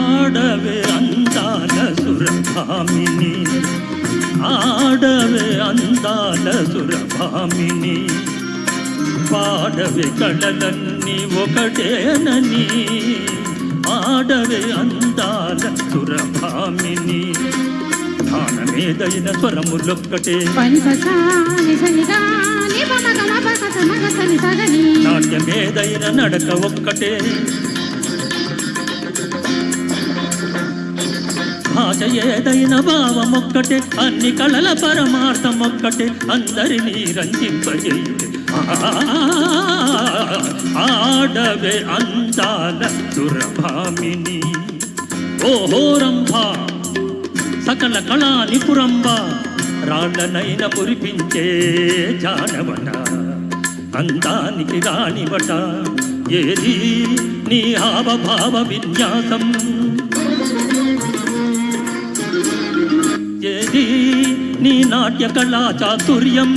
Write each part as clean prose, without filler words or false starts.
ఆడవే అందాల సురభామిని, ఆడవే అందాల సురభామిని, పాడవే కళలన్నీ ఒకటేనని, ఆడవే అందాల సురభామిని. ధ్యానమేదైన స్వరములొక్కటే, నాట్యమేదైన నడక ఒక్కటే, భాష ఏదైన భావమొక్కటే, అన్ని కళల పరమార్థం ఒక్కటే, అందరినీ రంజింపజేయు. ఆడవే అందాల సురభామిని. ఓహో రంభా సకల కళా నిపురంబ, రాళ్ళనైన మురిపించే జానవట, అందానికి రాణివట. ఏది నీ హావభావ విన్యాసం, ఏది నీ నాట్య కళా చాతుర్యం.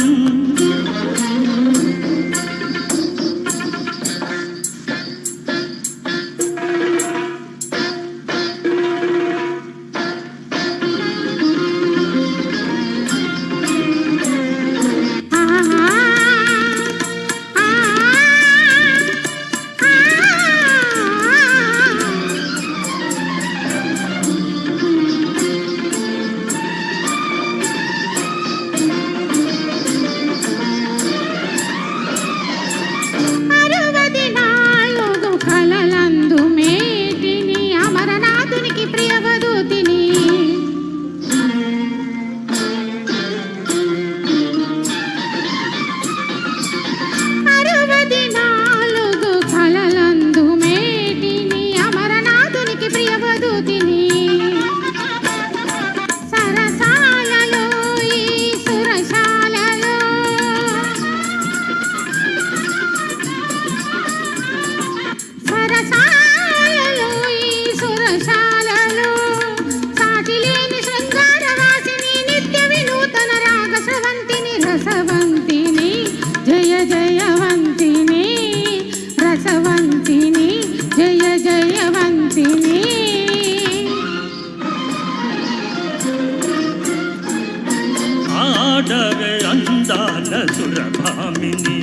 ఆడవే అందాల సురభామిని,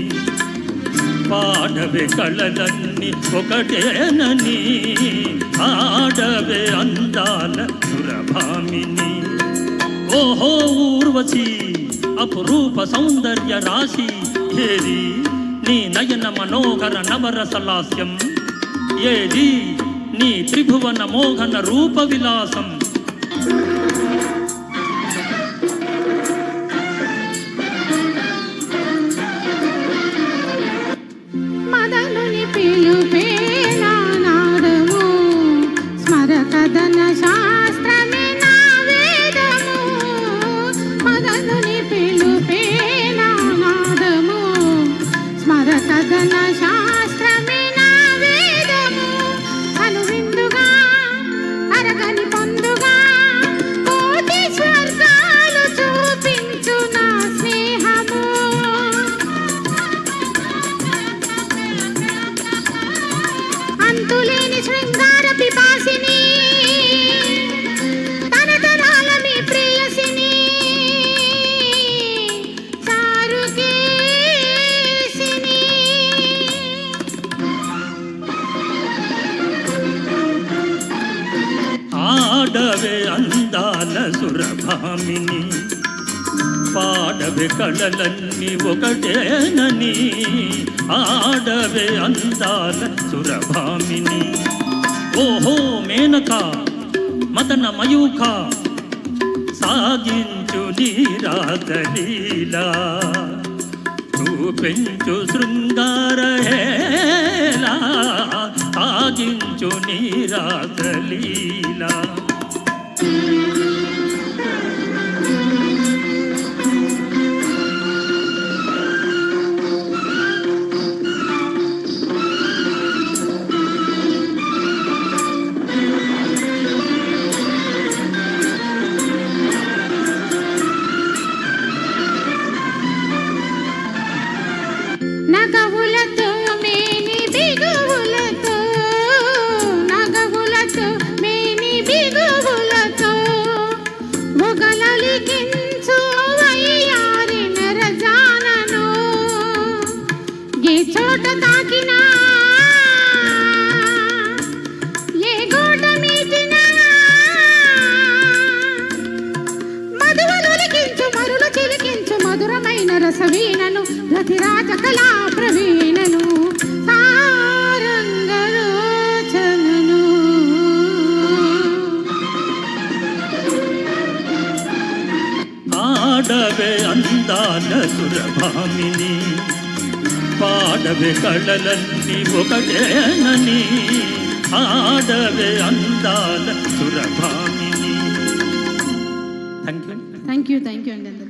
పాడవే కళలన్నీ ఒకటేనని, ఆడవే అందాల సురభామిని. ఓహో ఊర్వశి అపురూప సౌందర్య రాశి, ఏది నీ నయన మనోహర నవరసలాస్యం, ఏది నీ త్రిభువన మోహన రూప విలాసం. మదనుని పిలుపే నాదము, స్మర కథన శాస్త్రమే నా వేదము. మదనుని పిలుపే నాదము, స్మర కథన శాస్త్రమే నా వేదము. అనువిందుగా అరగని పొందుగా కోటి స్వర్గాలు చూపించు నా స్నేహము. అంతులేని శృంగార పిపాసిని, తనతరాల మీ ప్రేయసిని, చారుకేసిని. ఆడవే అందాల సురభామిని, పాడవే కళలన్నీ ఒకటేనని, ఆడవే అందాల సురభామిని. ఓహో మేనక మదన మయూఖ, సాగించు నీరాతలీలా, చూపించు శృంగార హేళా, సాగించు నీరాతలీలా. నగవులతో మేని ప్రవీణను రతిరాజ కళా ప్రవీణను సారంగలోచనను ఆడవే అందాల సురభామిని పాడవే కళలన్నీ ఒకటేనని ఆడవే అందాల సురభామిని. థ్యాంక్ యూ థ్యాంక్ యూ అండి అందరికీ.